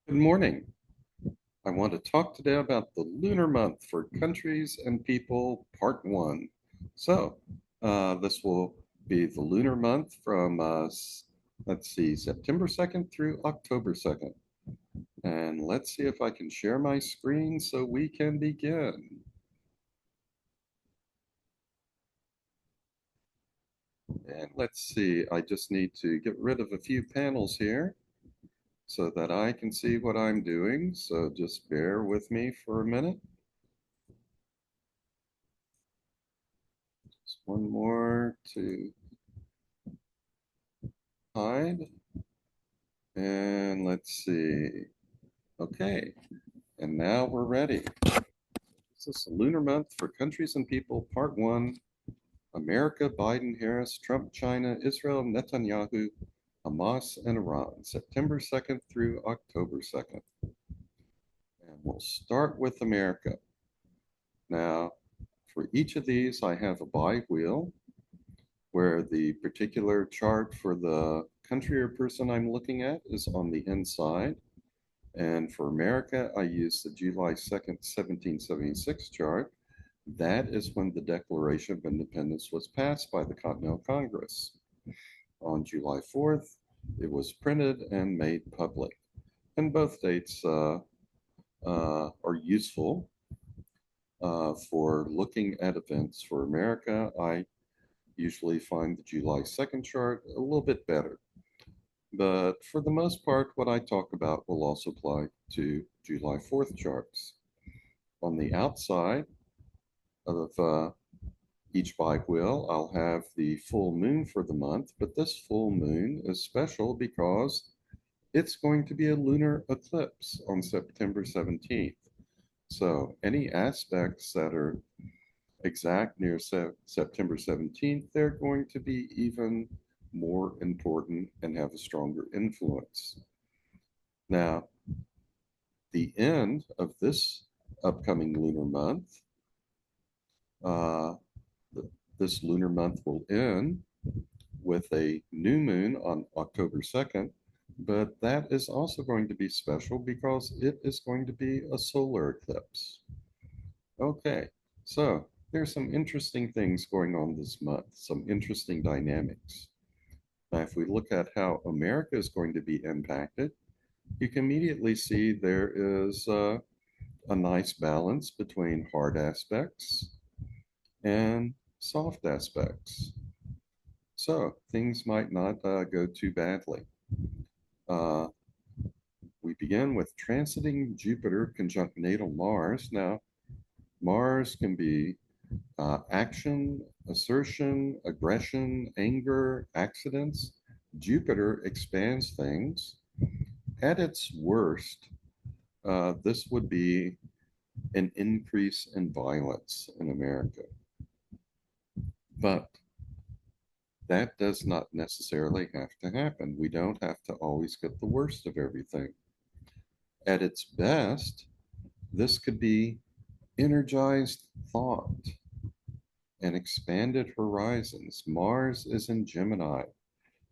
Good morning. I want to talk today about the Lunar Month for Countries and People, Part 1. This will be the Lunar Month from, let's see, September 2nd through October 2nd. And let's see if I can share my screen so we can begin. And let's see, I just need to get rid of a few panels here so that I can see what I'm doing. So just bear with me for a minute. Just one more to hide. And let's see. Okay, and now we're ready. This is the Lunar Month for Countries and People, Part 1. America, Biden, Harris, Trump, China, Israel, Netanyahu, Hamas, and Iran, September 2nd through October 2nd. And we'll start with America. Now, for each of these, I have a by wheel where the particular chart for the country or person I'm looking at is on the inside. And for America, I use the July 2nd, 1776 chart. That is when the Declaration of Independence was passed by the Continental Congress. On July 4th, it was printed and made public. And both dates are useful for looking at events. For America, I usually find the July 2nd chart a little bit better. But for the most part, what I talk about will also apply to July 4th charts. On the outside of each bike wheel, I'll have the full moon for the month, but this full moon is special because it's going to be a lunar eclipse on September 17th. So any aspects that are exact near September 17th, they're going to be even more important and have a stronger influence. Now, the end of this upcoming lunar month, uh, this lunar month will end with a new moon on October 2nd, but that is also going to be special because it is going to be a solar eclipse. Okay, so there's some interesting things going on this month, some interesting dynamics. Now, if we look at how America is going to be impacted, you can immediately see there is a nice balance between hard aspects and soft aspects. So things might not go too badly. Uh, we begin with transiting Jupiter conjunct natal Mars. Now, Mars can be action, assertion, aggression, anger, accidents. Jupiter expands things. At its worst, this would be an increase in violence in America. But that does not necessarily have to happen. We don't have to always get the worst of everything. At its best, this could be energized thought and expanded horizons. Mars is in Gemini,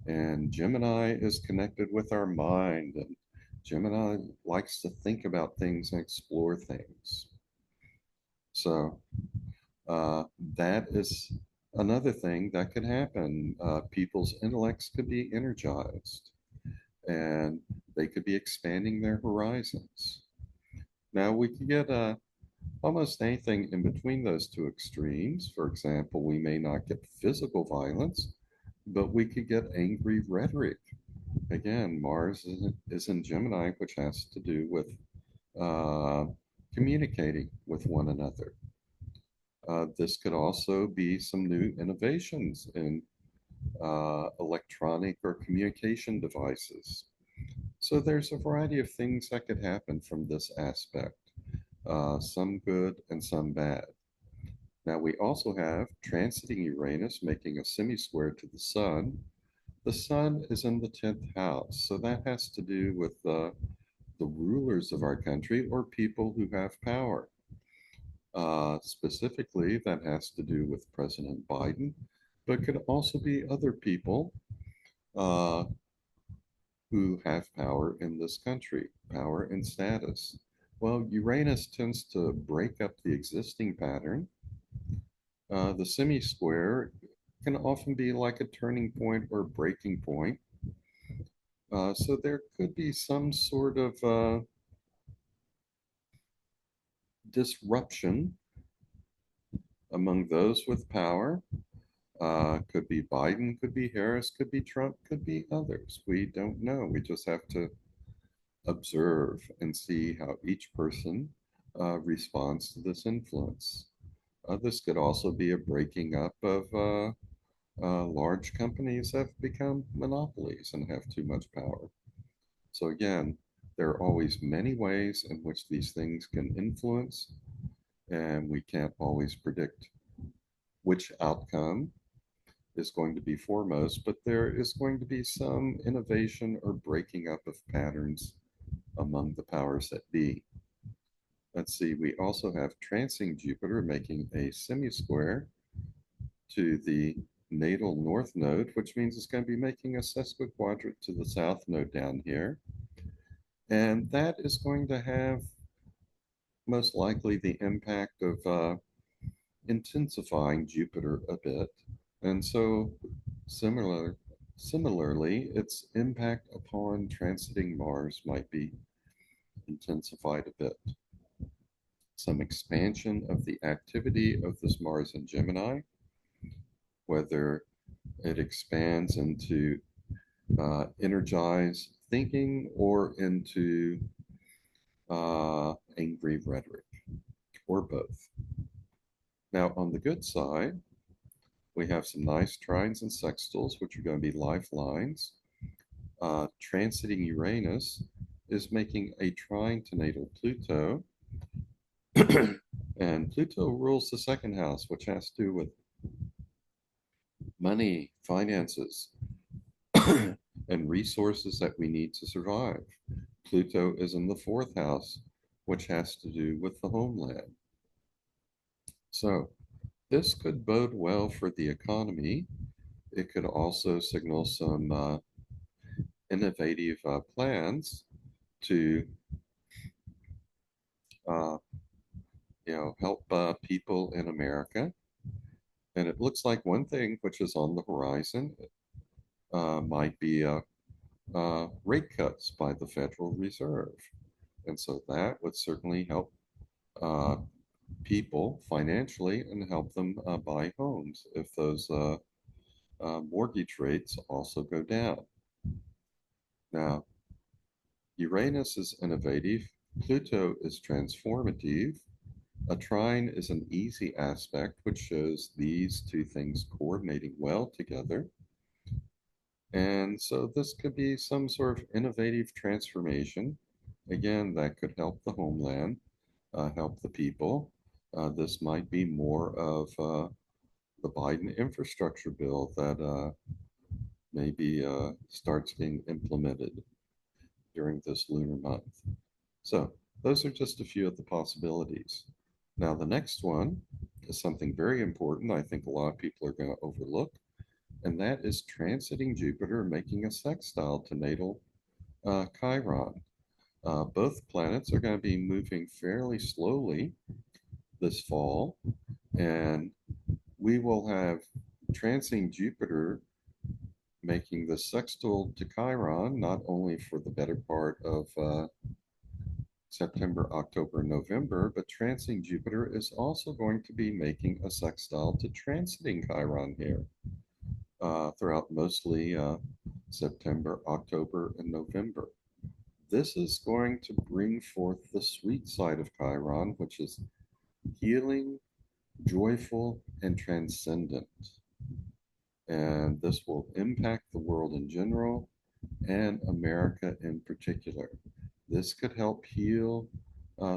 and Gemini is connected with our mind, and Gemini likes to think about things and explore things. So that is another thing that could happen. People's intellects could be energized and they could be expanding their horizons. Now, we could get almost anything in between those two extremes. For example, we may not get physical violence, but we could get angry rhetoric. Again, Mars is in Gemini, which has to do with uh, communicating with one another. This could also be some new innovations in electronic or communication devices. So there's a variety of things that could happen from this aspect, some good and some bad. Now we also have transiting Uranus making a semi-square to the sun. The sun is in the 10th house, so that has to do with the rulers of our country or people who have power. Specifically, that has to do with President Biden, but could also be other people uh, who have power in this country, power and status. Well, Uranus tends to break up the existing pattern. The semi-square can often be like a turning point or breaking point. So there could be some sort of disruption among those with power. Could be Biden, could be Harris, could be Trump, could be others. We don't know. We just have to observe and see how each person responds to this influence. This could also be a breaking up of large companies that have become monopolies and have too much power. So, again, there are always many ways in which these things can influence, and we can't always predict which outcome is going to be foremost, but there is going to be some innovation or breaking up of patterns among the powers that be. Let's see, we also have transing Jupiter making a semi-square to the natal north node, which means it's going to be making a sesquiquadrate to the south node down here. And that is going to have most likely the impact of intensifying Jupiter a bit. And so similarly, its impact upon transiting Mars might be intensified a bit. Some expansion of the activity of this Mars in Gemini, whether it expands into energized thinking or into angry rhetoric, or both. Now, on the good side, we have some nice trines and sextiles, which are going to be lifelines. Transiting Uranus is making a trine to natal Pluto, and Pluto rules the second house, which has to do with money, finances, and resources that we need to survive. Pluto is in the fourth house, which has to do with the homeland. So this could bode well for the economy. It could also signal some innovative plans to uh, help people in America. And it looks like one thing which is on the horizon might be rate cuts by the Federal Reserve. And so that would certainly help people financially and help them buy homes if those mortgage rates also go down. Now, Uranus is innovative, Pluto is transformative. A trine is an easy aspect, which shows these two things coordinating well together. And so this could be some sort of innovative transformation. Again, that could help the homeland, help the people. This might be more of the Biden infrastructure bill that maybe starts being implemented during this lunar month. So those are just a few of the possibilities. Now, the next one is something very important I think a lot of people are going to overlook, and that is transiting Jupiter, making a sextile to natal Chiron. Both planets are going to be moving fairly slowly this fall, and we will have transing Jupiter making the sextile to Chiron not only for the better part of September, October, November, but transiting Jupiter is also going to be making a sextile to transiting Chiron here throughout mostly September, October, and November. This is going to bring forth the sweet side of Chiron, which is healing, joyful, and transcendent. And this will impact the world in general and America in particular. This could help heal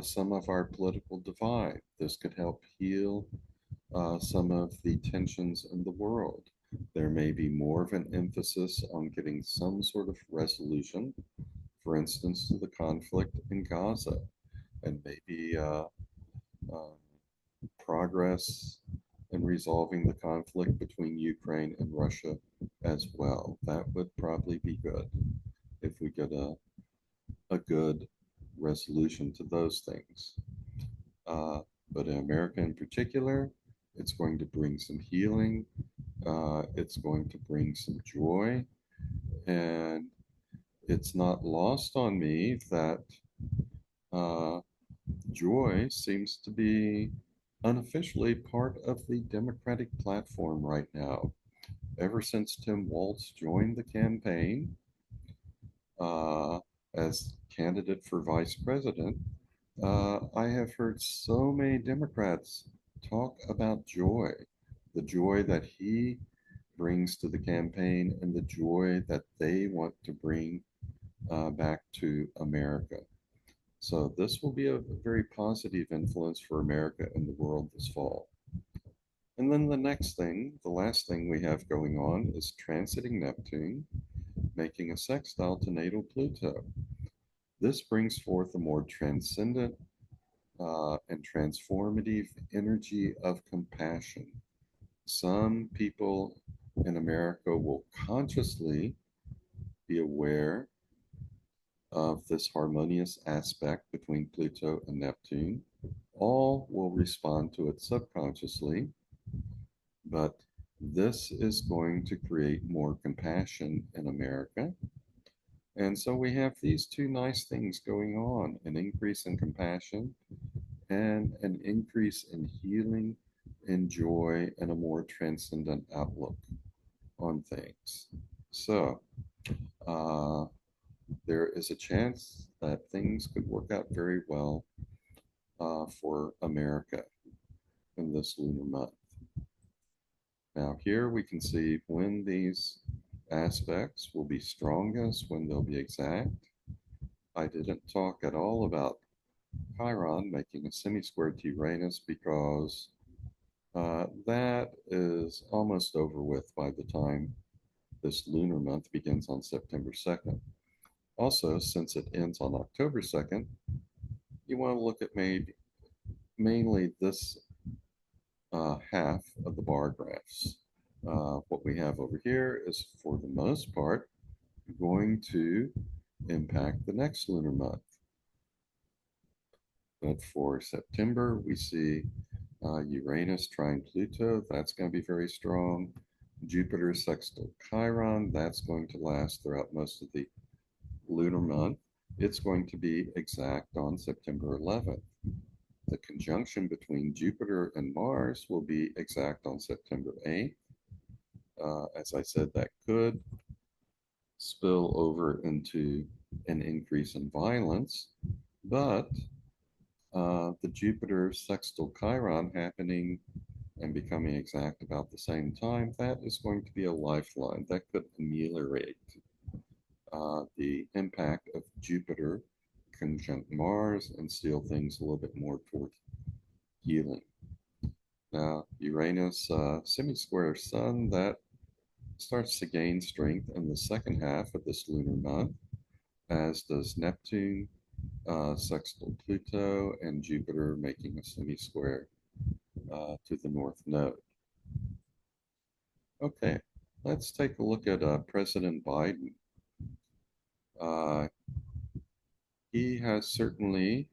some of our political divide. This could help heal some of the tensions in the world. There may be more of an emphasis on getting some sort of resolution, for instance, to the conflict in Gaza, and maybe progress in resolving the conflict between Ukraine and Russia as well. That would probably be good. if we get a good resolution to those things. But in America in particular, it's going to bring some healing. It's going to bring some joy. And it's not lost on me that uh, joy seems to be unofficially part of the Democratic platform right now. Ever since Tim Walz joined the campaign uh, as candidate for vice president, I have heard so many Democrats talk about joy, the joy that he brings to the campaign and the joy that they want to bring back to America. So this will be a very positive influence for America and the world this fall. And then the next thing, the last thing we have going on is transiting Neptune, making a sextile to natal Pluto. This brings forth a more transcendent and transformative energy of compassion. Some people in America will consciously be aware of this harmonious aspect between Pluto and Neptune. All will respond to it subconsciously, but this is going to create more compassion in America. And so we have these two nice things going on, an increase in compassion and an increase in healing and joy and a more transcendent outlook on things. So uh, there is a chance that things could work out very well for America in this lunar month. Now, here we can see when these aspects will be strongest, when they'll be exact. I didn't talk at all about Chiron making a semi-square to Uranus because that is almost over with by the time this lunar month begins on September 2nd. Also, since it ends on October 2nd, you want to look at mainly this half of the bar graphs. What we have over here is, for the most part, going to impact the next lunar month. But for September, we see Uranus trine Pluto. That's going to be very strong. Jupiter sextile Chiron. That's going to last throughout most of the lunar month. It's going to be exact on September 11th. The conjunction between Jupiter and Mars will be exact on September 8th. As I said, that could spill over into an increase in violence, but the Jupiter sextile Chiron happening and becoming exact about the same time, that is going to be a lifeline that could ameliorate the impact of Jupiter conjunct Mars and steal things a little bit more toward healing. Now, Uranus semi-square Sun, that starts to gain strength in the second half of this lunar month, as does Neptune, sextile Pluto, and Jupiter making a semi-square to the north node. Okay, let's take a look at President Biden. He has certainly,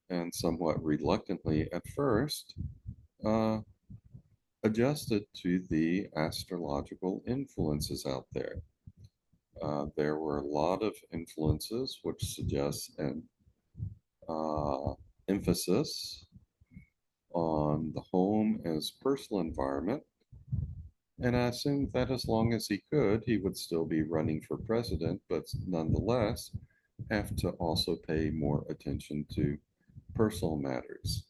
and somewhat reluctantly at first, adjusted to the astrological influences out there. There were a lot of influences which suggest an emphasis on the home as personal environment. And I assumed that as long as he could, he would still be running for president, but nonetheless have to also pay more attention to personal matters.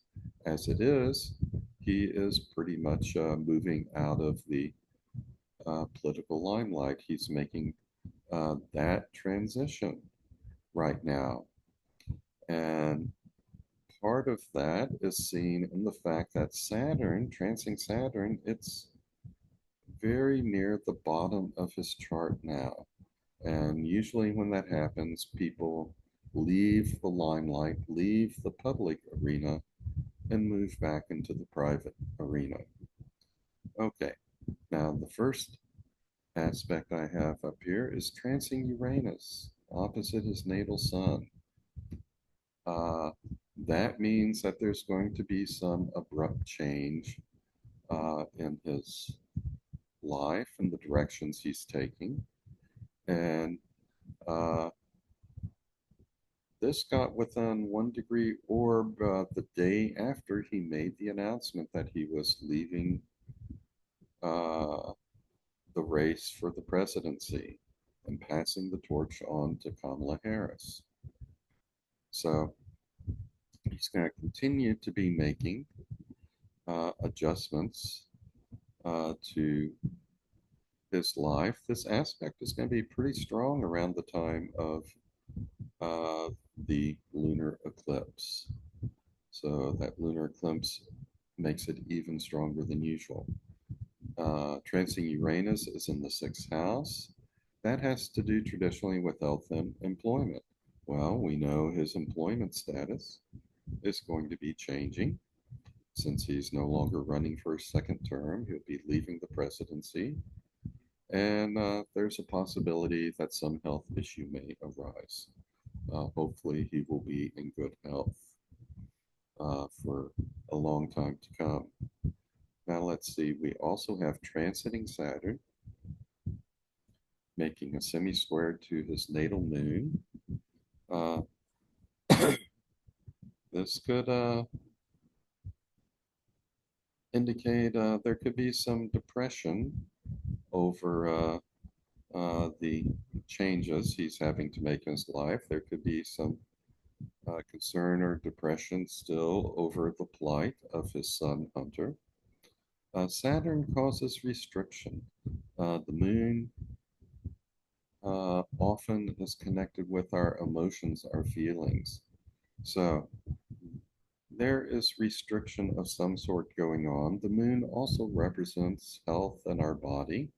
As it is, he is pretty much moving out of the political limelight. He's making that transition right now. And part of that is seen in the fact that Saturn, transing Saturn, it's very near the bottom of his chart now. And usually when that happens, people leave the limelight, leave the public arena, and move back into the private arena. Okay, now the first aspect I have up here is transing Uranus opposite his natal sun. Uh, that means that there's going to be some abrupt change in his life and the directions he's taking. And uh, this got within 1 degree orb the day after he made the announcement that he was leaving uh, the race for the presidency and passing the torch on to Kamala Harris. So he's going to continue to be making adjustments to his life. This aspect is going to be pretty strong around the time of the lunar eclipse. So that lunar eclipse makes it even stronger than usual. Transing Uranus is in the sixth house. That has to do traditionally with health and employment. Well, we know his employment status is going to be changing since he's no longer running for a second term. He'll be leaving the presidency. And there's a possibility that some health issue may arise. Hopefully, he will be in good health for a long time to come. Now, let's see, we also have transiting Saturn, making a semi-square to his natal moon. Uh, this could indicate there could be some depression over the changes he's having to make in his life. There could be some concern or depression still over the plight of his son Hunter. Saturn causes restriction. The moon often is connected with our emotions, our feelings. So there is restriction of some sort going on. The moon also represents health in our body.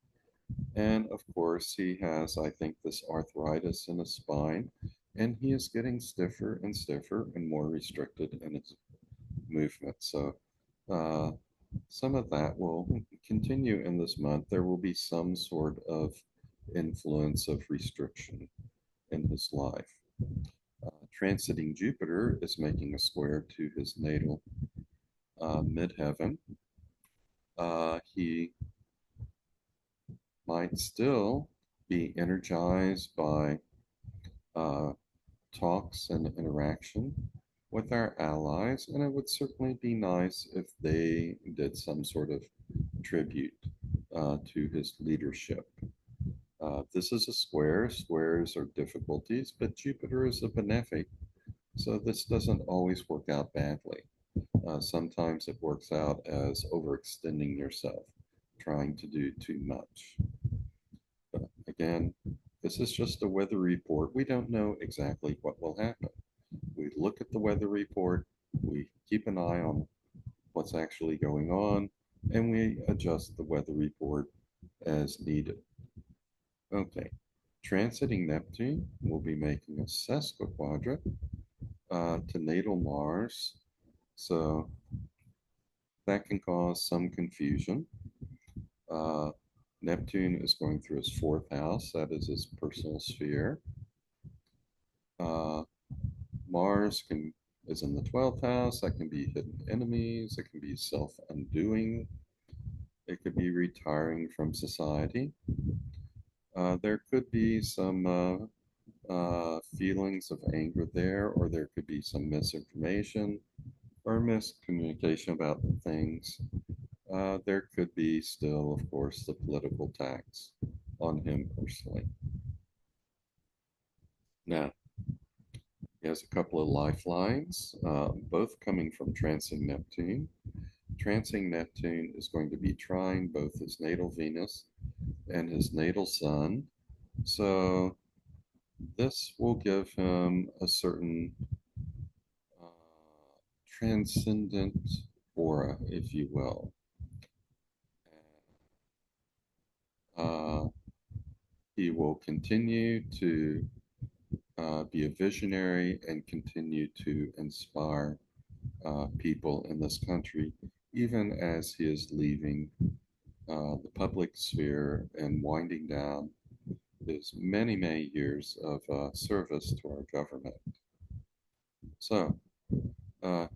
And of course, he has, I think, this arthritis in his spine, and he is getting stiffer and stiffer and more restricted in his movement. So uh, some of that will continue in this month. There will be some sort of influence of restriction in his life. Transiting Jupiter is making a square to his natal midheaven. He might still be energized by talks and interaction with our allies, and it would certainly be nice if they did some sort of tribute to his leadership. This is a square. Squares are difficulties, but Jupiter is a benefic, so this doesn't always work out badly. Sometimes it works out as overextending yourself, trying to do too much. But again, this is just a weather report. We don't know exactly what will happen. We look at the weather report, we keep an eye on what's actually going on, and we adjust the weather report as needed. Okay, transiting Neptune will be making a sesquiquadrate to natal Mars, so that can cause some confusion. Neptune is going through his fourth house, that is his personal sphere. Mars is in the 12th house, that can be hidden enemies, it can be self-undoing, it could be retiring from society. There could be some feelings of anger there, or there could be some misinformation or miscommunication about things. There could be still, of course, the political tax on him personally. Now, he has a couple of lifelines, both coming from transing Neptune. Transing Neptune is going to be trying both his natal Venus and his natal Sun. So this will give him a certain transcendent aura, if you will. He will continue to be a visionary and continue to inspire people in this country, even as he is leaving the public sphere and winding down his many, many years of service to our government. So,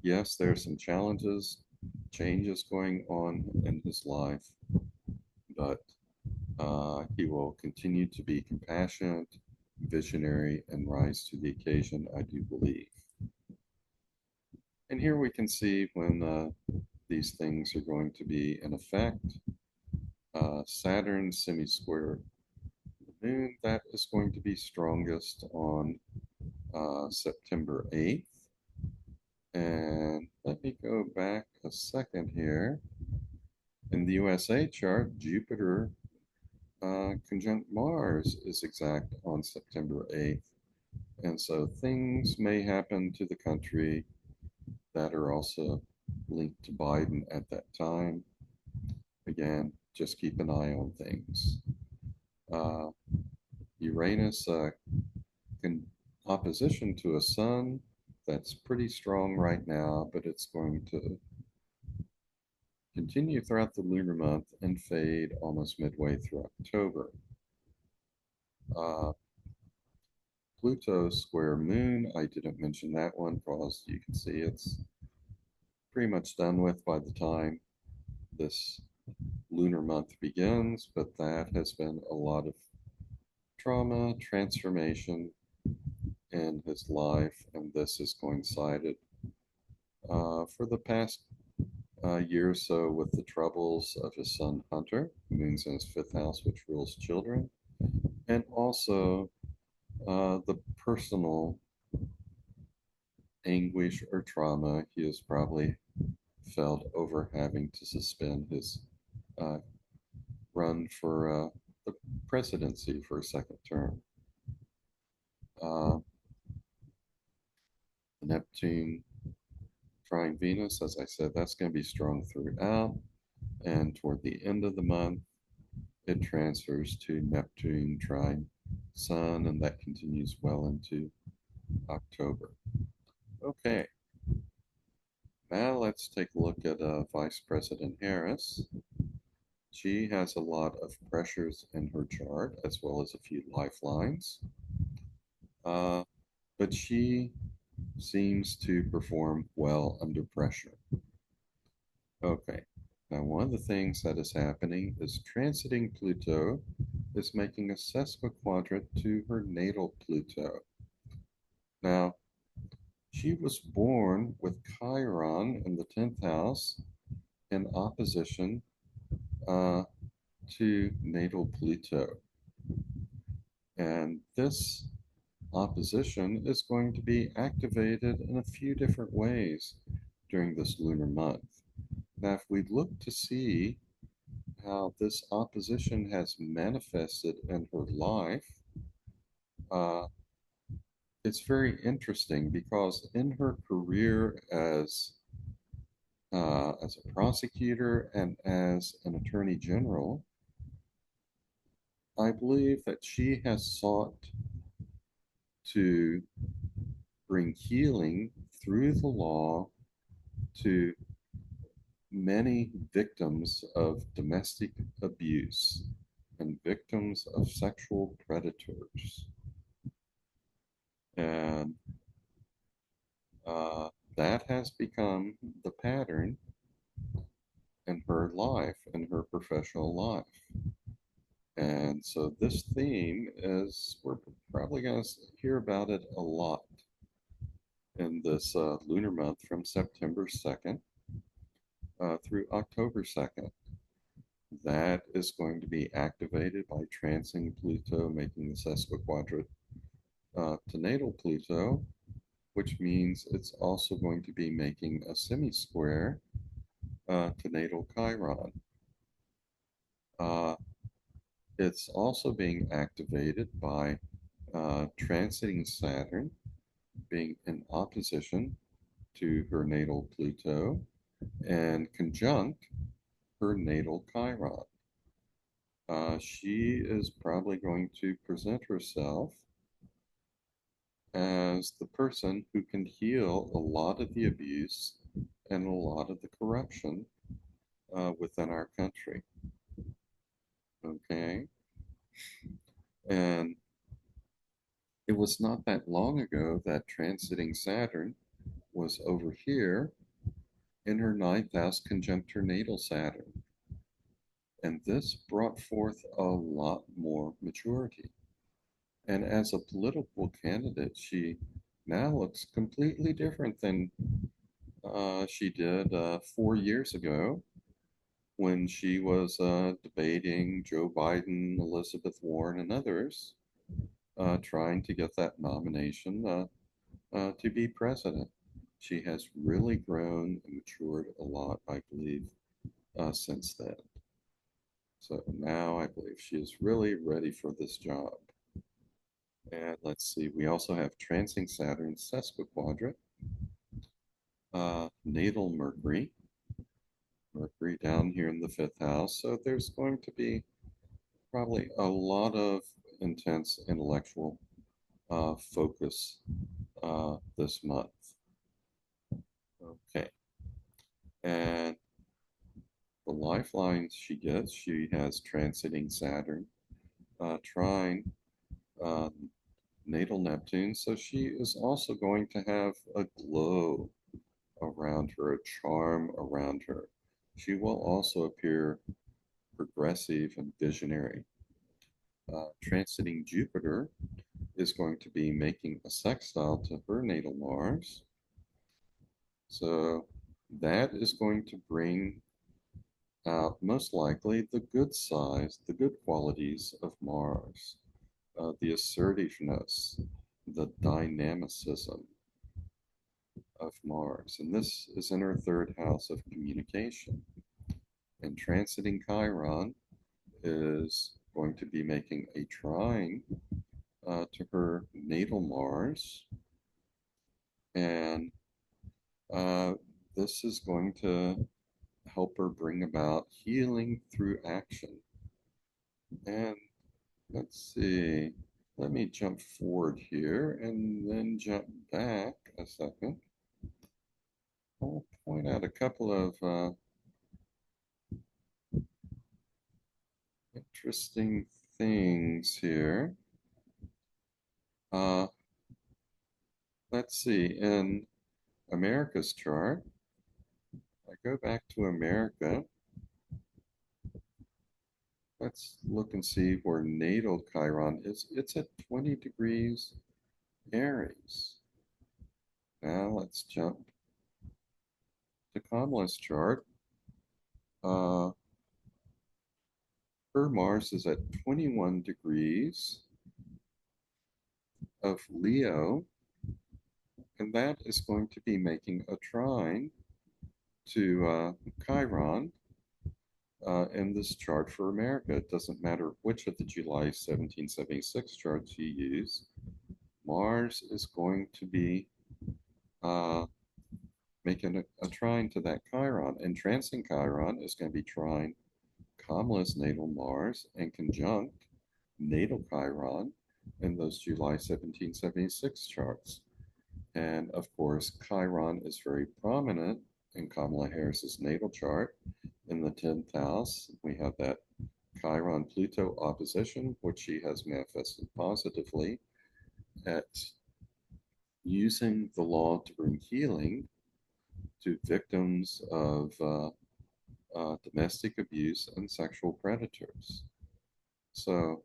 yes, there are some challenges, changes going on in his life, but he will continue to be compassionate, visionary, and rise to the occasion, I do believe. And here we can see when these things are going to be in effect. Saturn semi-square the moon, that is going to be strongest on September 8th. And let me go back a second here. In the USA chart, Jupiter conjunct Mars is exact on September 8th. And so things may happen to the country that are also linked to Biden at that time. Again, just keep an eye on things. Uranus in opposition to a sun that's pretty strong right now, but it's going to continue throughout the lunar month and fade almost midway through October. Uh, Pluto square moon, I didn't mention that one because you can see it's pretty much done with by the time this lunar month begins, but that has been a lot of trauma, transformation in his life, and this has coincided for the past year or so with the troubles of his son Hunter, who moons in his fifth house, which rules children, and also the personal anguish or trauma he has probably felt over having to suspend his uh, run for the presidency for a second term. Uh, Neptune trine Venus, as I said, that's going to be strong throughout. And toward the end of the month, it transfers to Neptune trine Sun, and that continues well into October. Okay, now let's take a look at Vice President Harris. She has a lot of pressures in her chart, as well as a few lifelines. But she seems to perform well under pressure. Okay, now one of the things that is happening is transiting Pluto is making a sesquiquadrant to her natal Pluto. Now, she was born with Chiron in the 10th house in opposition to natal Pluto. And this opposition is going to be activated in a few different ways during this lunar month. Now, if we look to see how this opposition has manifested in her life, it's very interesting because in her career as a prosecutor and as an attorney general, I believe that she has sought to bring healing through the law to many victims of domestic abuse and victims of sexual predators. And that has become the pattern in her life, in her professional life. And so this theme is, we're probably going to hear about it a lot in this lunar month from September 2nd through October 2nd. That is going to be activated by transing Pluto, making the sesquiquadrant to natal Pluto, which means it's also going to be making a semi-square to natal Chiron. It's also being activated by transiting Saturn, being in opposition to her natal Pluto and conjunct her natal Chiron. She is probably going to present herself as the person who can heal a lot of the abuse and a lot of the corruption within our country. Okay. And it was not that long ago that transiting Saturn was over here in her ninth house conjunct her natal Saturn. And this brought forth a lot more maturity. And as a political candidate, she now looks completely different than she did 4 years ago when she was debating Joe Biden, Elizabeth Warren, and others, trying to get that nomination to be president. She has really grown and matured a lot, I believe, since then. So now I believe she is really ready for this job. And let's see, we also have Transing Saturn sesquiquadrant, natal Mercury, Mercury down here in the fifth house. So there's going to be probably a lot of intense intellectual focus this month. Okay. And the lifelines she gets, she has transiting Saturn, trine natal Neptune. So she is also going to have a glow around her, a charm around her. She will also appear progressive and visionary. Transiting Jupiter is going to be making a sextile to her natal Mars. So that is going to bring out most likely the good sides, the good qualities of Mars, the assertiveness, the dynamicism of Mars. And this is in her third house of communication. And transiting Chiron is going to be making a trine to her natal Mars. And this is going to help her bring about healing through action. And let's see, let me jump forward here and then jump back a second. I'll point out a couple of interesting things here. Let's see, in America's chart, I go back to America. Let's look and see where natal Chiron is. It's at 20 degrees Aries. Now let's jump to Kamala's chart. Her Mars is at 21 degrees of Leo, and that is going to be making a trine to Chiron in this chart for America. It doesn't matter which of the July 1776 charts you use. Mars is going to be making a trine to that Chiron, and transing Chiron is going to be trine Kamala's natal Mars and conjunct natal Chiron in those July 1776 charts. And of course, Chiron is very prominent in Kamala Harris's natal chart. In the 10th house, we have that Chiron Pluto opposition, which she has manifested positively at using the law to bring healing to victims of domestic abuse and sexual predators. So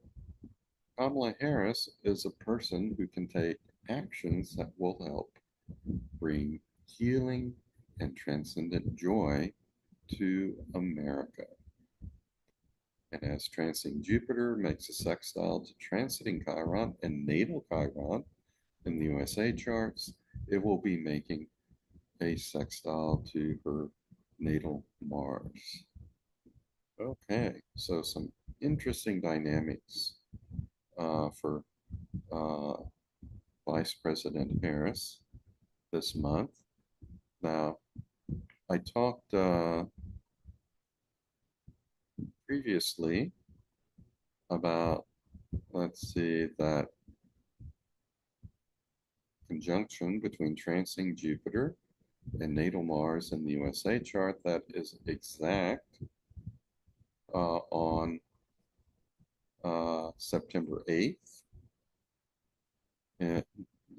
Kamala Harris is a person who can take actions that will help bring healing and transcendent joy to America. And as transiting Jupiter makes a sextile to transiting Chiron and natal Chiron in the USA charts, it will be making a sextile to her natal Mars. Okay, so some interesting dynamics for Vice President Harris this month. Now, I talked previously about, let's see, that conjunction between transing Jupiter and natal Mars in the USA chart that is exact on September 8th, and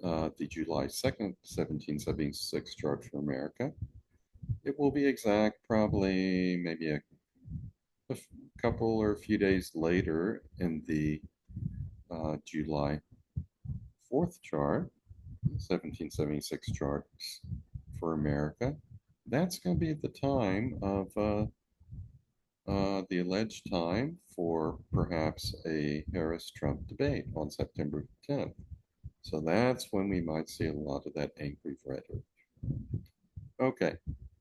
the July 2nd, 1776 chart for America. It will be exact probably maybe a couple or a few days later in the July 4th chart, 1776 charts for America. That's going to be the time of the alleged time for perhaps a Harris-Trump debate on September 10th. So that's when we might see a lot of that angry rhetoric. Okay,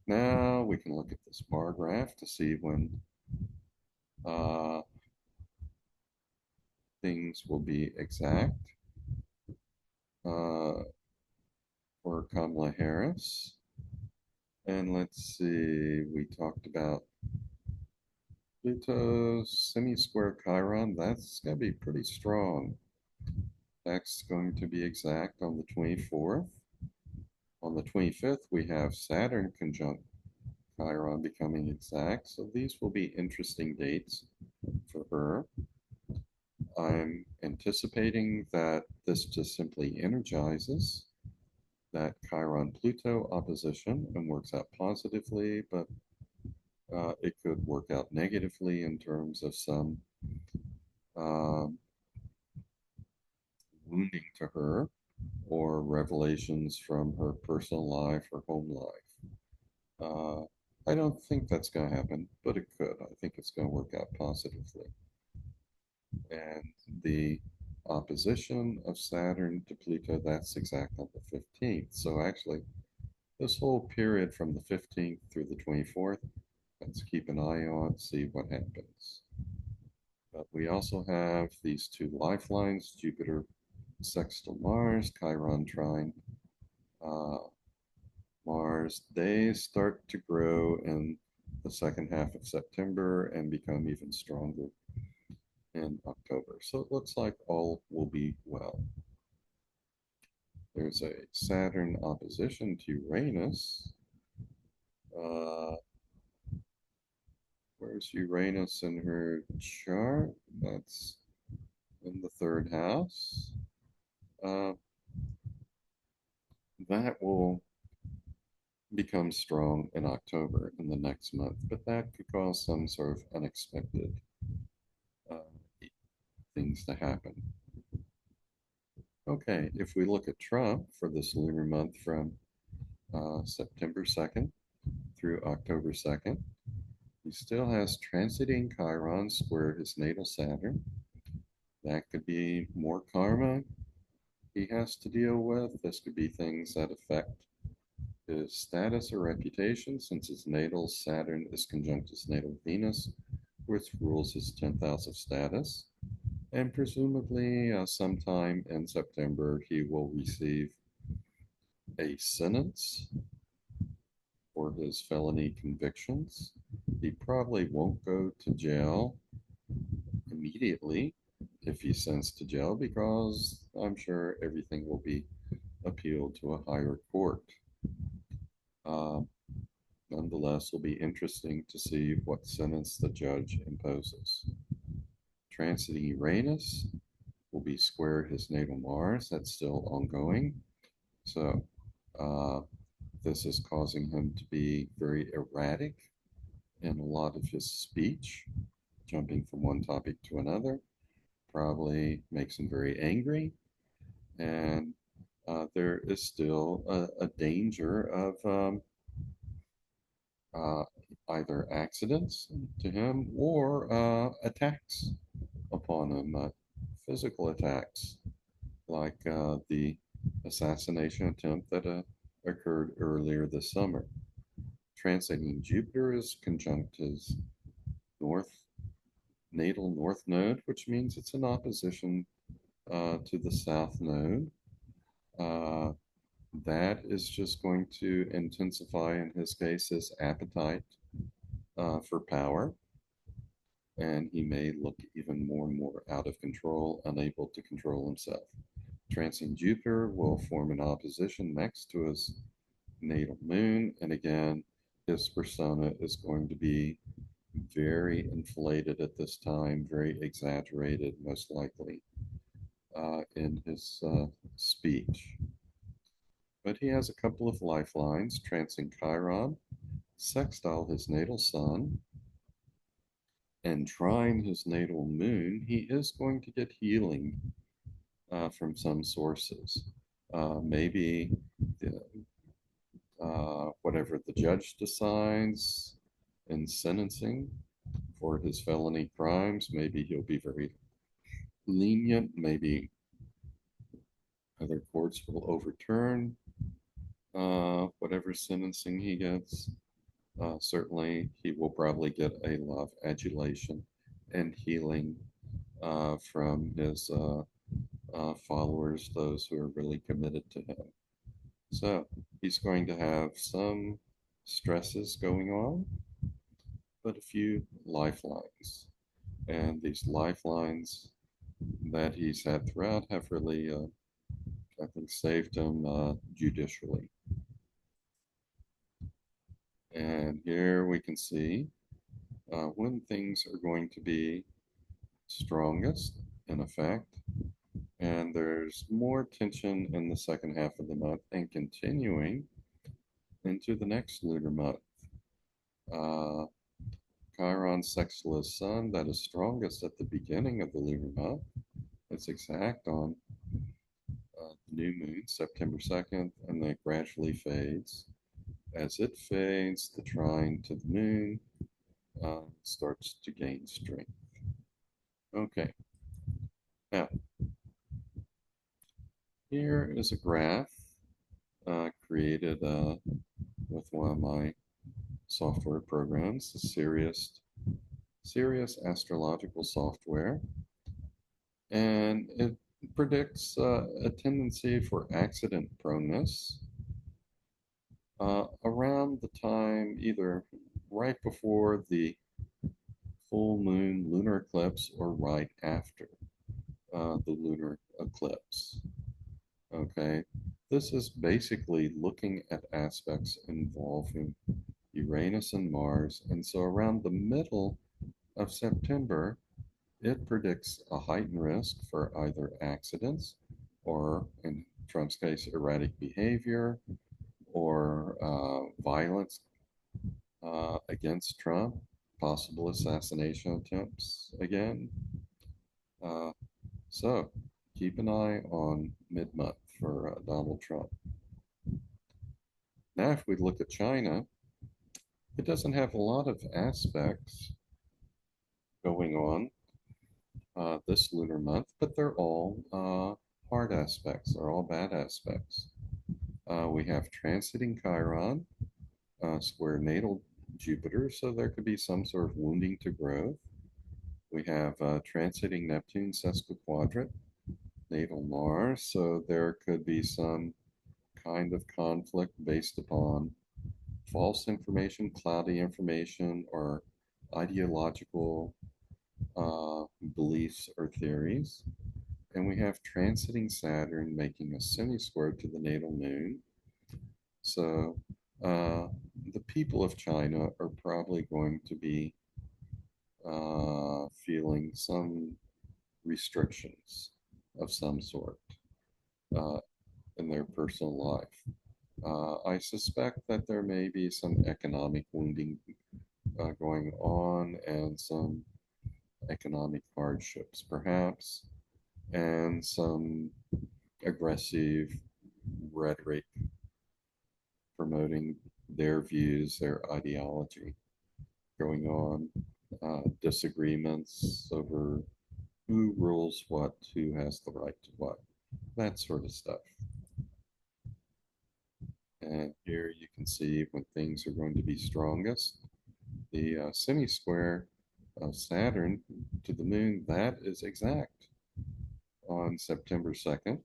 now we can look at this bar graph to see when uh, things will be exact uh, for Kamala Harris. And let's see, we talked about Pluto semi-square Chiron. That's going to be pretty strong. That's going to be exact on the 24th. On the 25th, we have Saturn conjunct Chiron becoming exact. So these will be interesting dates for her. I'm anticipating that this just simply energizes that Chiron Pluto opposition and works out positively, but it could work out negatively in terms of some um, wounding to her or revelations from her personal life or home life. I don't think that's going to happen, but it could. I think it's going to work out positively. And the opposition of Saturn to Pluto, that's exact on the 15th. So actually, this whole period from the 15th through the 24th, let's keep an eye on, see what happens. But we also have these two lifelines, Jupiter sextile Mars, Chiron trine uh, Mars. They start to grow in the second half of September and become even stronger in October. So it looks like all will be well. There's a Saturn opposition to Uranus. Uh, where's Uranus in her chart? That's in the third house. Uh, that will become strong in October in the next month, but that could cause some sort of unexpected uh, things to happen. Okay, if we look at Trump for this lunar month from September 2nd through October 2nd, he still has transiting Chiron square his natal Saturn. That could be more karma he has to deal with. This could be things that affect his status or reputation, since his natal Saturn is conjunct his natal Venus, which rules his 10th house of status. And presumably, sometime in September, he will receive a sentence for his felony convictions. He probably won't go to jail immediately if he's sentenced to jail, because I'm sure everything will be appealed to a higher court. Uh, Nonetheless, it'll be interesting to see what sentence the judge imposes. Transiting Uranus will be square his natal Mars. That's still ongoing. So this is causing him to be very erratic in a lot of his speech, jumping from one topic to another. Probably makes him very angry. And there is still a danger of uh, either accidents to him or attacks upon him, physical attacks, like the assassination attempt that occurred earlier this summer. Transiting Jupiter is conjunct his north natal north node, which means it's in opposition to the south node. Uh, that is just going to intensify, in his case, his appetite for power. And he may look even more and more out of control, unable to control himself. Transiting Jupiter will form an opposition next to his natal moon. And again, his persona is going to be very inflated at this time, very exaggerated, most likely, in his speech. But he has a couple of lifelines, trancing Chiron, sextile his natal sun, and trine his natal moon. He is going to get healing from some sources. Maybe the, whatever the judge decides in sentencing for his felony crimes, maybe he'll be very lenient. Maybe other courts will overturn whatever sentencing he gets. Certainly, he will probably get a lot of adulation and healing from his followers, those who are really committed to him. So he's going to have some stresses going on, but a few lifelines. And these lifelines that he's had throughout have really, I think, saved him judicially. And here we can see when things are going to be strongest in effect. And there's more tension in the second half of the month and continuing into the next lunar month. Uh, Chiron sextile sun, that is strongest at the beginning of the lunar month. It's exact on the new moon, September 2nd, and then it gradually fades. As it fades, the trine to the moon starts to gain strength. Okay, now here is a graph created with one of my software programs, the Sirius astrological software, and it predicts a tendency for accident proneness around the time either right before the full moon lunar eclipse or right after the lunar eclipse. Okay, this is basically looking at aspects involving Uranus and Mars, and so around the middle of September, it predicts a heightened risk for either accidents or, in Trump's case, erratic behavior or violence against Trump, possible assassination attempts again. Uh, so keep an eye on mid-month for Donald Trump. Now, if we look at China, it doesn't have a lot of aspects going on this lunar month, but they're all hard aspects. They're all bad aspects. We have transiting Chiron, square natal Jupiter, so there could be some sort of wounding to growth. We have transiting Neptune, sesquiquadrant, natal Mars, so there could be some kind of conflict based upon false information, cloudy information, or ideological beliefs or theories. And we have transiting Saturn making a semi-square to the natal moon. So the people of China are probably going to be feeling some restrictions of some sort uh, in their personal life. I suspect that there may be some economic wounding going on and some economic hardships, perhaps, and some aggressive rhetoric promoting their views, their ideology going on, disagreements over who rules what, who has the right to what, that sort of stuff. And here you can see when things are going to be strongest. The semi-square of Saturn to the moon, that is exact on September 2nd,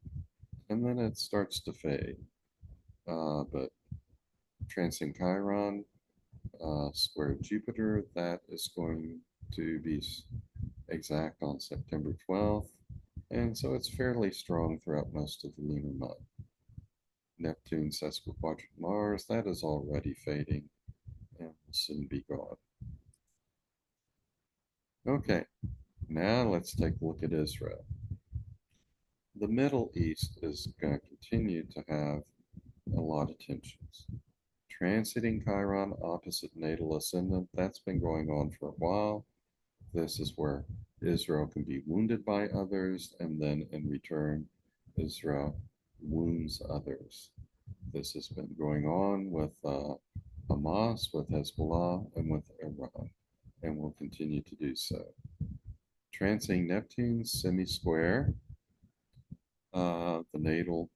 and then it starts to fade. But transing Chiron, square Jupiter, that is going to be exact on September 12th, and so it's fairly strong throughout most of the lunar month. Neptune, sesquiquadrant Mars, that is already fading and will soon be gone. Okay, now let's take a look at Israel. The Middle East is going to continue to have a lot of tensions. Transiting Chiron opposite natal ascendant, that's been going on for a while. This is where Israel can be wounded by others, and then in return, Israel wounds others. This has been going on with Hamas, with Hezbollah, and with Iran, and will continue to do so. Transiting Neptune, semi-square, the natal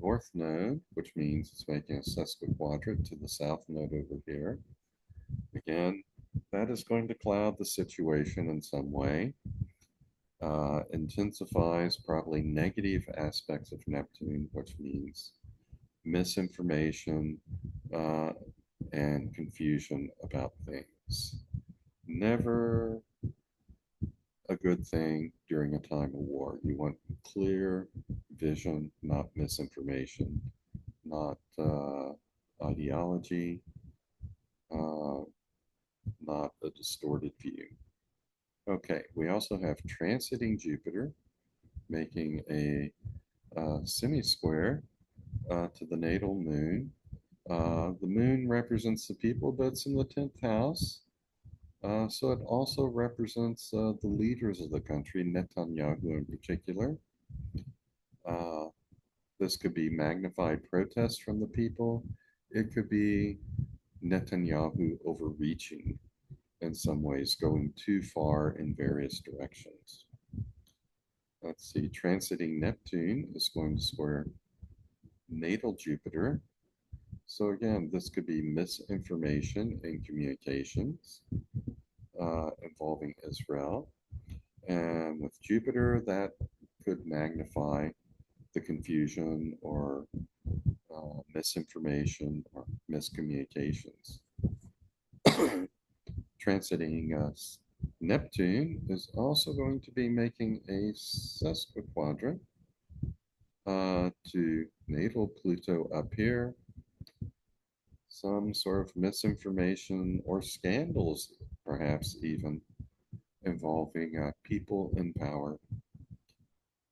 north node, which means it's making a sesquiquadrant to the south node over here. Again, that is going to cloud the situation in some way, intensifies probably negative aspects of Neptune, which means misinformation and confusion about things. Never a good thing during a time of war. You want clear vision, not misinformation, not ideology, uh, not a distorted view. Okay, we also have transiting Jupiter, making a semi-square to the natal moon. The moon represents the people, but it's in the 10th house. So it also represents the leaders of the country, Netanyahu in particular. Uh, this could be magnified protests from the people. It could be Netanyahu overreaching in some ways, going too far in various directions. Let's see, transiting Neptune is going to square natal Jupiter. So again, this could be misinformation in communications involving Israel. And with Jupiter, that could magnify the confusion or misinformation or miscommunications. Transiting Neptune is also going to be making a sesquiquadrant to natal Pluto up here. Some sort of misinformation or scandals, perhaps even involving people in power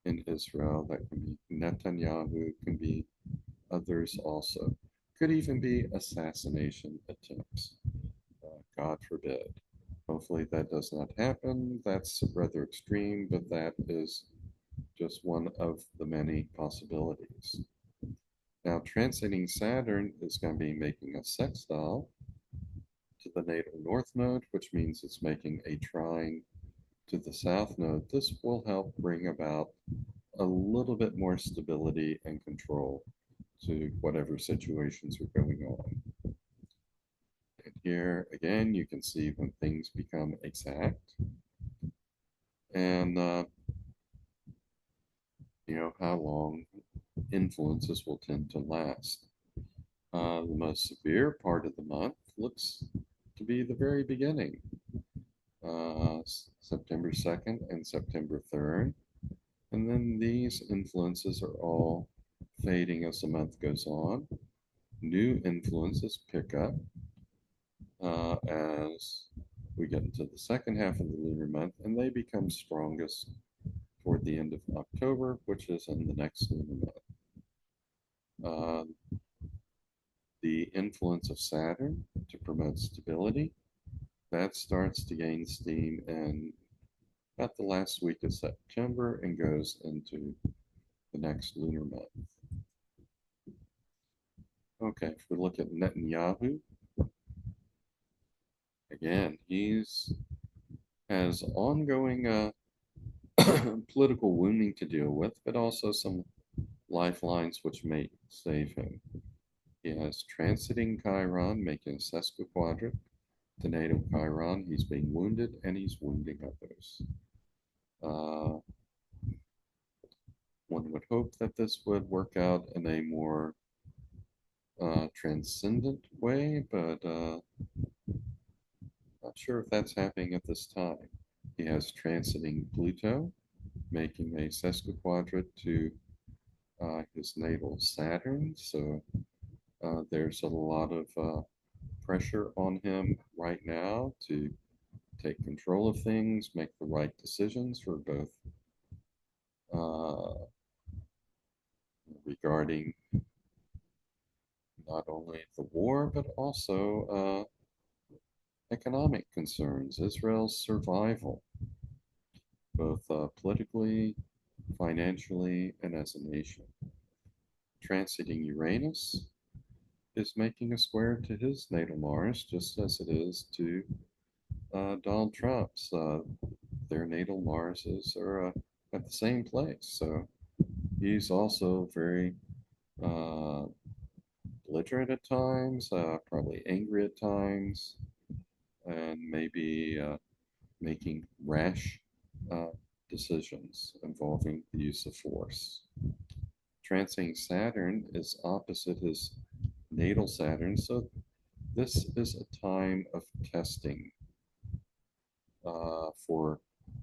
in Israel. That can be Netanyahu, can be others also. Could even be assassination attempts. God forbid. Hopefully that does not happen. That's rather extreme, but that is just one of the many possibilities. Now, transiting Saturn is going to be making a sextile to the natal north node, which means it's making a trine to the south node. This will help bring about a little bit more stability and control to whatever situations are going on. And here again, you can see when things become exact and how long influences will tend to last. The most severe part of the month looks to be the very beginning, September 2nd and September 3rd. And then these influences are all fading as the month goes on. New influences pick up as we get into the second half of the lunar month, and they become strongest toward the end of October, which is in the next lunar month. The influence of Saturn to promote stability, that starts to gain steam in about the last week of September and goes into the next lunar month. Okay, if we look at Netanyahu, again, has ongoing political wounding to deal with, but also some lifelines which may save him. He has transiting Chiron, making a sesquiquadrant to natal Chiron. He's being wounded and he's wounding others. One would hope that this would work out in a more transcendent way, but not sure if that's happening at this time. He has transiting Pluto, making a sesquiquadrant to his natal Saturn. So there's a lot of pressure on him right now to take control of things, make the right decisions for both uh, regarding not only the war, but also economic concerns, Israel's survival, both politically, financially, and as a nation. Transiting Uranus is making a square to his natal Mars, just as it is to Donald Trump's. Their natal Marses are at the same place. So he's also very uh, belligerent at times, probably angry at times, and maybe making rash uh, decisions involving the use of force. Transiting Saturn is opposite his natal Saturn, so this is a time of testing for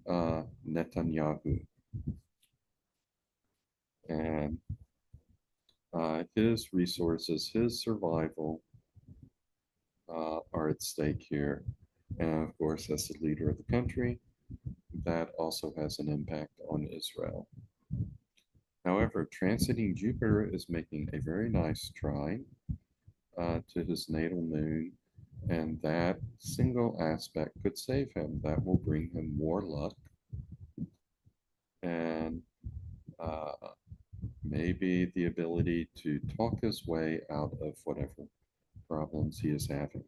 Netanyahu. And his resources, his survival are at stake here. And of course, as the leader of the country, that also has an impact on Israel. However, transiting Jupiter is making a very nice trine to his natal moon, and that single aspect could save him. That will bring him more luck and uh, maybe the ability to talk his way out of whatever problems he is having.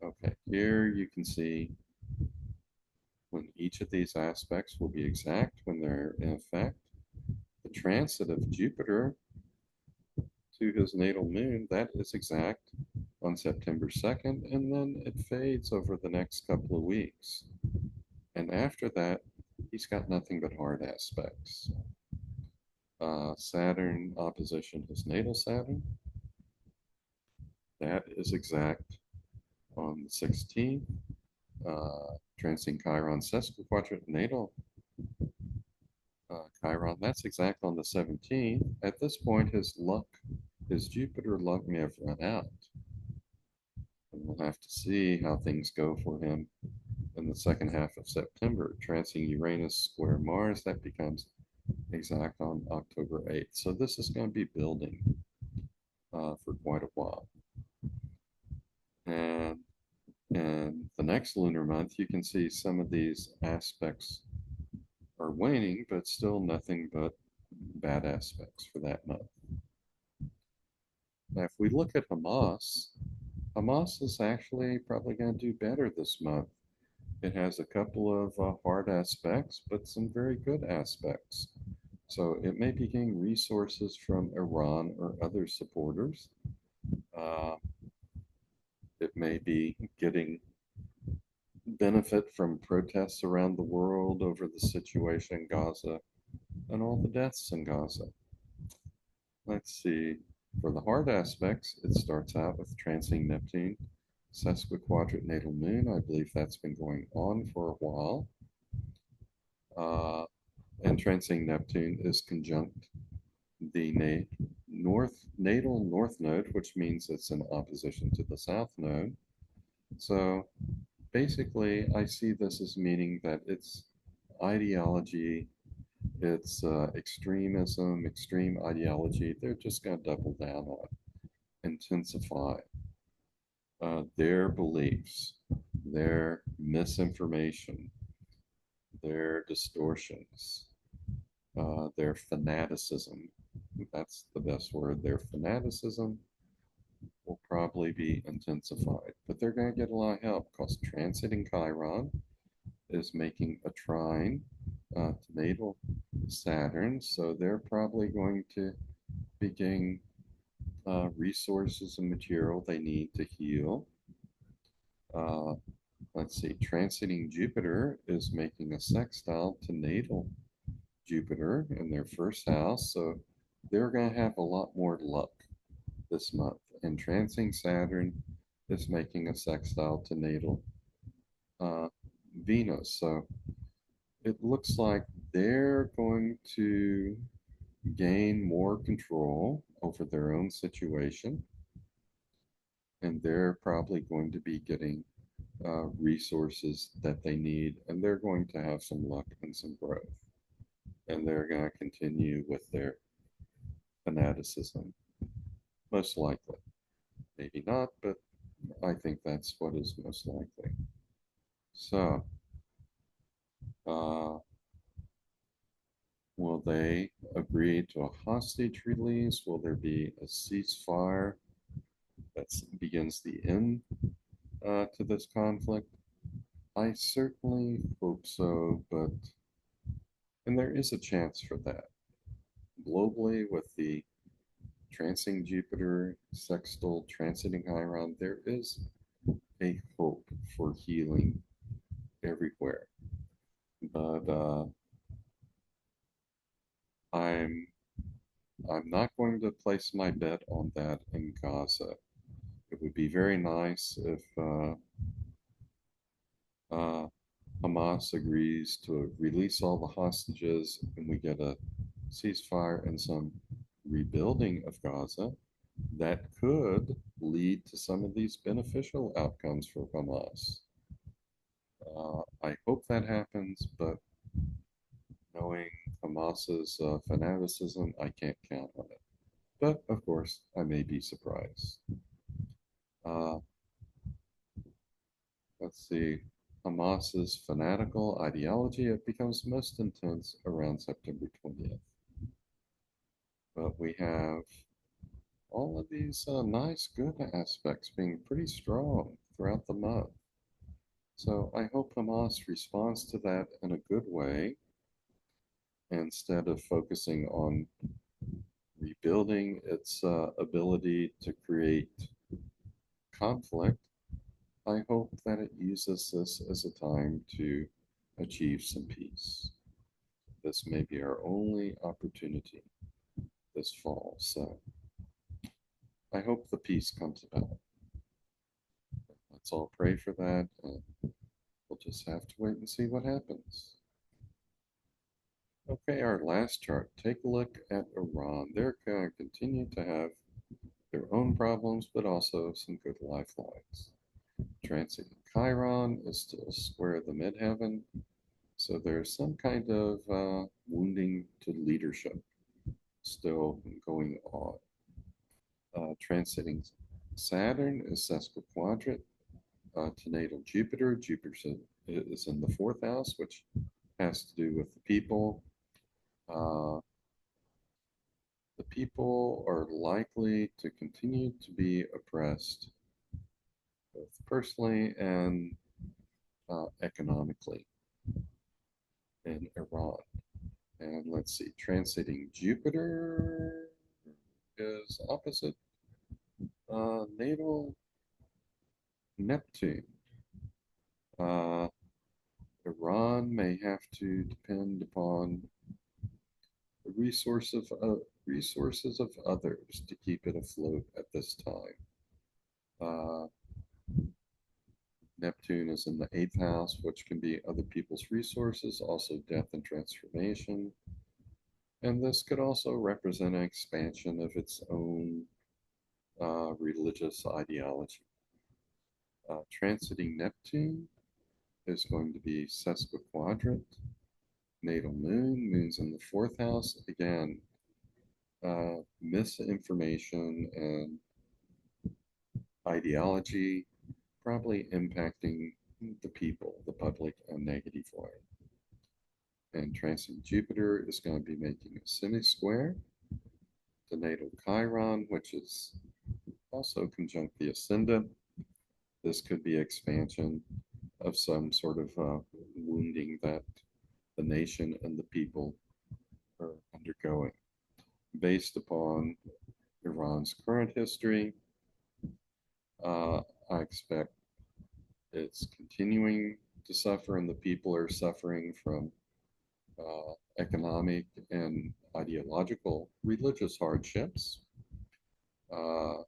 Okay, here you can see when each of these aspects will be exact when they're in effect. The transit of Jupiter to his natal moon, that is exact on September 2nd, and then it fades over the next couple of weeks. And after that, he's got nothing but hard aspects. Saturn opposition his natal Saturn, that is exact on the 16th. Transiting Chiron sesquiquadrant natal Chiron, that's exact on the 17th. At this point, his Jupiter luck may have run out. And we'll have to see how things go for him in the second half of September. Transiting Uranus square Mars, that becomes exact on October 8th. So this is going to be building for quite a while. And in the next lunar month, you can see some of these aspects are waning, but still nothing but bad aspects for that month. Now, if we look at Hamas, Hamas is actually probably going to do better this month. It has a couple of hard aspects, but some very good aspects. So it may be getting resources from Iran or other supporters. Uh, it may be getting benefit from protests around the world over the situation in Gaza and all the deaths in Gaza. Let's see. For the hard aspects, it starts out with transiting Neptune, sesquiquadrant natal moon. I believe that's been going on for a while. And transiting Neptune is conjunct the natal north node, which means it's in opposition to the south node. So basically, I see this as meaning that it's ideology, it's extremism, extreme ideology. They're just going to double down on it, intensify their beliefs, their misinformation, their distortions, their fanaticism. That's the best word. Their fanaticism will probably be intensified, but they're going to get a lot of help because transiting Chiron is making a trine to natal Saturn, so they're probably going to be getting resources and material they need to heal. Let's see, transiting Jupiter is making a sextile to natal Jupiter in their first house, so they're going to have a lot more luck this month. And transiting Saturn is making a sextile to natal Venus, so it looks like they're going to gain more control over their own situation, and they're probably going to be getting resources that they need, and they're going to have some luck and some growth. And they're going to continue with their fanaticism, most likely. Maybe not, but I think that's what is most likely. So, uh, will they agree to a hostage release? Will there be a ceasefire that begins the end to this conflict? I certainly hope so, but, and there is a chance for that. Globally, with the transiting Jupiter sextile transiting Chiron, there is a hope for healing everywhere. But I'm I'm not going to place my bet on that in Gaza. It would be very nice if uh, Hamas agrees to release all the hostages and we get a ceasefire and some rebuilding of Gaza. That could lead to some of these beneficial outcomes for Hamas. I hope that happens, but knowing Hamas's fanaticism, I can't count on it. But of course, I may be surprised. Uh, let's see. Hamas's fanatical ideology, it becomes most intense around September 20th. But we have all of these nice, good aspects being pretty strong throughout the month. So I hope Hamas responds to that in a good way instead of focusing on rebuilding its ability to create conflict. I hope that it uses this as a time to achieve some peace. This may be our only opportunity this fall, so I hope the peace comes about. Let's all pray for that, and we'll just have to wait and see what happens. Okay, our last chart. Take a look at Iran. They're going to continue to have their own problems, but also some good lifelines. Transit Chiron is still square the midheaven, so there's some kind of wounding to leadership still going on. Transiting Saturn is sesquiquadrate to natal Jupiter. Jupiter is in the fourth house, which has to do with the people. Uh, the people are likely to continue to be oppressed, both personally and economically, in Iran. And let's see, transiting Jupiter is opposite natal Neptune. Uh, Iran may have to depend upon the resources of others to keep it afloat at this time. Uh, Neptune is in the eighth house, which can be other people's resources, also death and transformation. And this could also represent an expansion of its own religious ideology. Transiting Neptune is going to be sesquiquadrate, natal moon, moon's in the fourth house. Again, misinformation and ideology probably impacting the people, the public, in a negative way. And transit Jupiter is going to be making a semi-square to natal Chiron, which is also conjunct the ascendant. This could be expansion of some sort of wounding that the nation and the people are undergoing. Based upon Iran's current history, I expect it's continuing to suffer, and the people are suffering from economic and ideological religious hardships. Uh,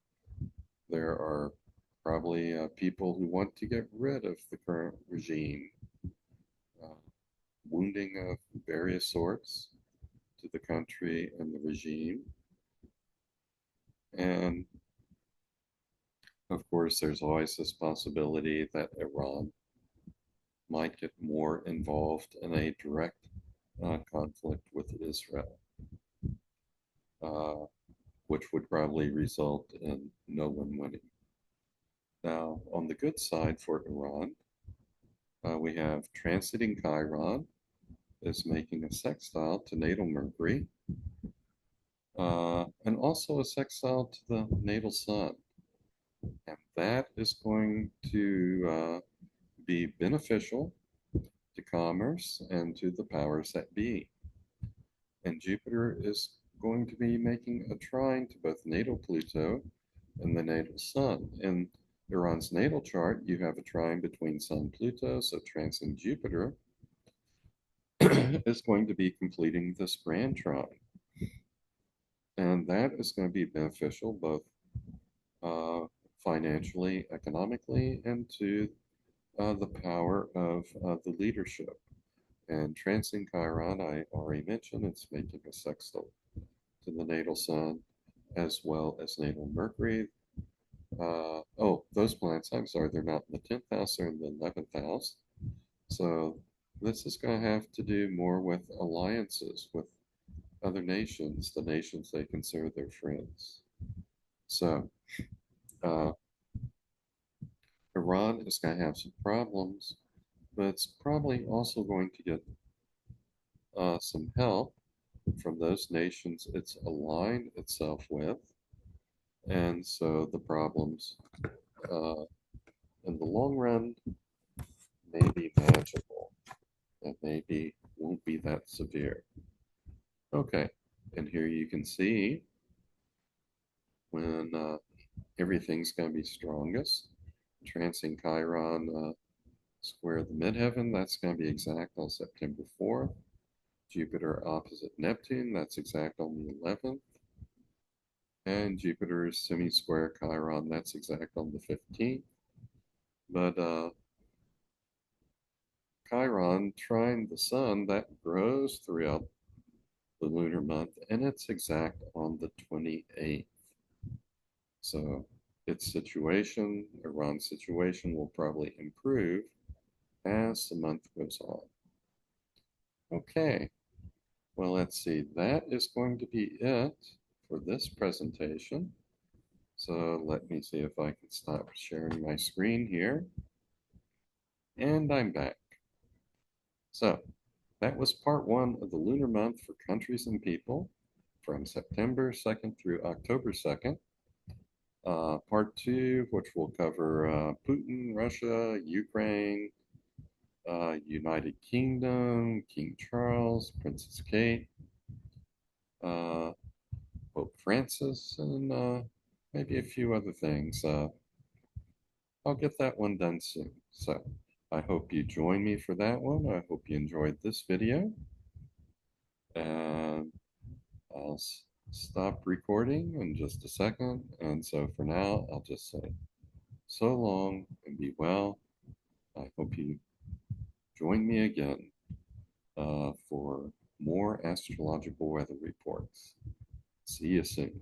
there are probably people who want to get rid of the current regime, uh, wounding of various sorts to the country and the regime. And Of course, there's always this possibility that Iran might get more involved in a direct conflict with Israel, uh, which would probably result in no one winning. Now, on the good side for Iran, we have transiting Chiron is making a sextile to natal Mercury, and also a sextile to the natal Sun. And that is going to be beneficial to commerce and to the powers that be. And Jupiter is going to be making a trine to both natal Pluto and the natal Sun. In Iran's natal chart, you have a trine between Sun Pluto, so transiting Jupiter is going to be completing this grand trine. And that is going to be beneficial both financially, economically, and to the power of the leadership. And transiting Chiron, I already mentioned, it's making a sextile to the natal Sun as well as natal Mercury. Oh, those planets, I'm sorry, they're not in the 10th house, they're in the 11th house. So this is going to have to do more with alliances with other nations, the nations they consider their friends. So uh, Iran is going to have some problems, but it's probably also going to get some help from those nations it's aligned itself with. And so the problems uh, in the long run may be manageable and maybe won't be that severe. Okay, and here you can see when everything's going to be strongest. Transiting Chiron square the midheaven, that's going to be exact on September 4th. Jupiter opposite Neptune, that's exact on the 11th. And Jupiter's semi-square Chiron, that's exact on the 15th. But Chiron trine the Sun, that grows throughout the lunar month, and it's exact on the 28th. So its situation, Iran's situation, will probably improve as the month goes on. Okay, well, let's see. That is going to be it for this presentation. So let me see if I can stop sharing my screen here. And I'm back. So that was part one of the lunar month for countries and people from September 2nd through October 2nd. Part two, which will cover Putin, Russia, Ukraine, United Kingdom, King Charles, Princess Kate, Pope Francis, and maybe a few other things. I'll get that one done soon. So I hope you join me for that one. I hope you enjoyed this video. And I'll stop recording in just a second. And so for now, I'll just say so long and be well. I hope you join me again for more astrological weather reports. See you soon.